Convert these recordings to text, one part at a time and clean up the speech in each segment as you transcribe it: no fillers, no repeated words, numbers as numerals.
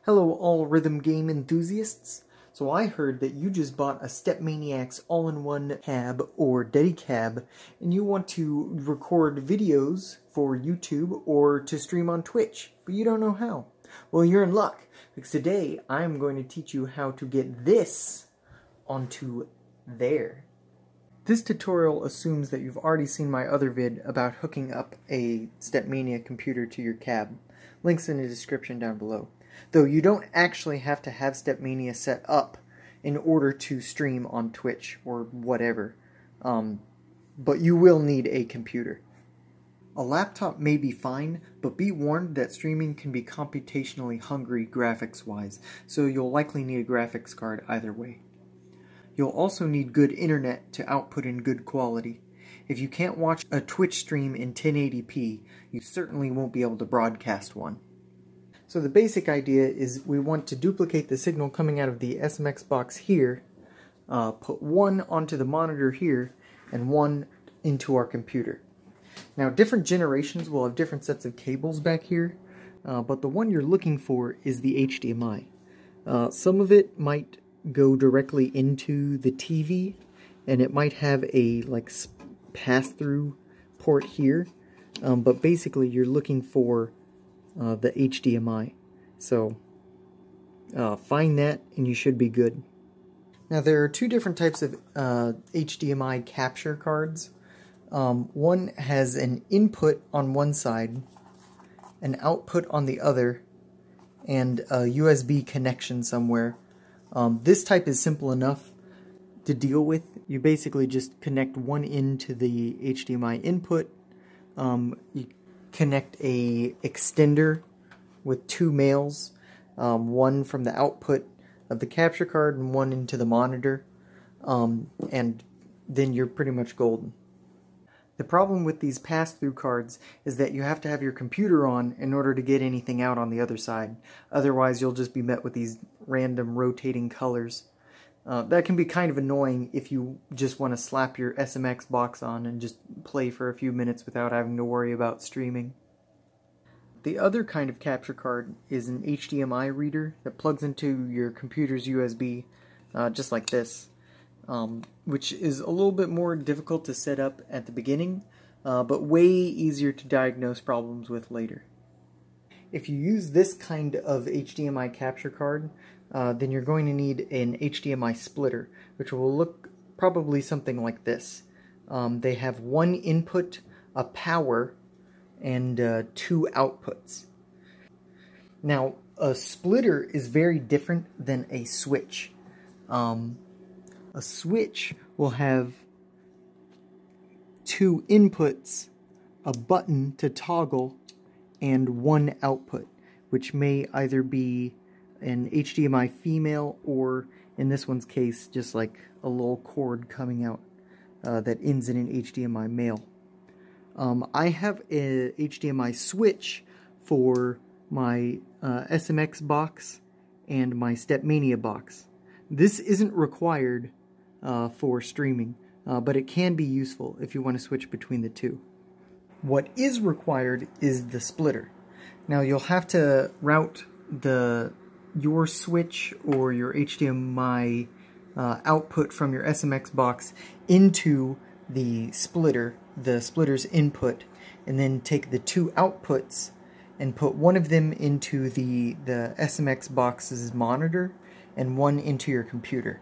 Hello all rhythm game enthusiasts. So I heard that you just bought a StepManiaX All-In-One cab or Dedicab and you want to record videos for YouTube or to stream on Twitch, but you don't know how. Well, you're in luck, because today I'm going to teach you how to get this onto there. This tutorial assumes that you've already seen my other vid about hooking up a StepMania computer to your cab. Links in the description down below. Though you don't actually have to have StepMania set up in order to stream on Twitch or whatever, but you will need a computer. A laptop may be fine, but be warned that streaming can be computationally hungry graphics-wise, so you'll likely need a graphics card either way. You'll also need good internet to output in good quality. If you can't watch a Twitch stream in 1080p, you certainly won't be able to broadcast one. So the basic idea is we want to duplicate the signal coming out of the SMX box here, put one onto the monitor here, and one into our computer. Now different generations will have different sets of cables back here, but the one you're looking for is the HDMI. Some of it might go directly into the TV, and it might have a pass-through port here, but basically you're looking for the HDMI. So find that and you should be good. Now there are two different types of HDMI capture cards. One has an input on one side, an output on the other, and a USB connection somewhere. This type is simple enough to deal with. You basically just connect one end to the HDMI input. You connect a extender with two males, one from the output of the capture card and one into the monitor, and then you're pretty much golden. The problem with these pass-through cards is that you have to have your computer on in order to get anything out on the other side. Otherwise you'll just be met with these random rotating colors. That can be kind of annoying if you just want to slap your SMX box on and just play for a few minutes without having to worry about streaming. The other kind of capture card is an HDMI reader that plugs into your computer's USB, just like this, which is a little bit more difficult to set up at the beginning, but way easier to diagnose problems with later. If you use this kind of HDMI capture card, then you're going to need an HDMI splitter, which will look probably something like this. They have one input, a power, and two outputs. Now, a splitter is very different than a switch. A switch will have two inputs, a button to toggle, and one output, which may either be an HDMI female or, in this one's case, just like a little cord coming out that ends in an HDMI male. I have a HDMI switch for my SMX box and my StepMania box. This isn't required for streaming, but it can be useful if you want to switch between the two. What is required is the splitter. Now you'll have to route your switch or your HDMI output from your SMX box into the splitter's input, and then take the two outputs and put one of them into the SMX box's monitor and one into your computer.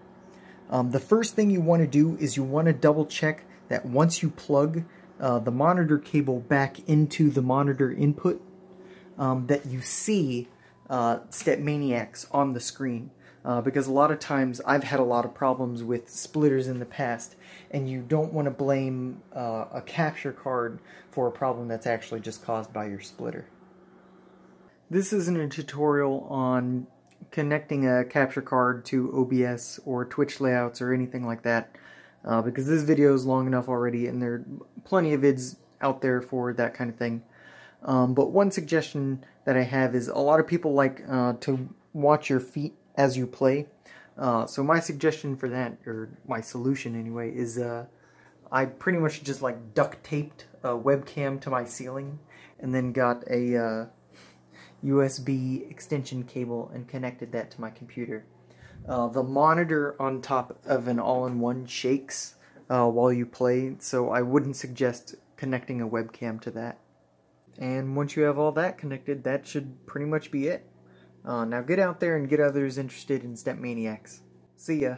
The first thing you want to do is you want to double check that once you plug the monitor cable back into the monitor input, that you see StepManiaX on the screen. Because a lot of times I've had a lot of problems with splitters in the past, and you don't want to blame a capture card for a problem that's actually just caused by your splitter. This isn't a tutorial on connecting a capture card to OBS or Twitch layouts or anything like that, because this video is long enough already and there are plenty of vids out there for that kind of thing. But one suggestion that I have is a lot of people like to watch your feet as you play. So my suggestion for that, or my solution anyway, is I pretty much just duct taped a webcam to my ceiling and then got a USB extension cable and connected that to my computer. The monitor on top of an all-in-one shakes while you play, so I wouldn't suggest connecting a webcam to that. And once you have all that connected, that should pretty much be it. Now get out there and get others interested in StepManiaX. See ya!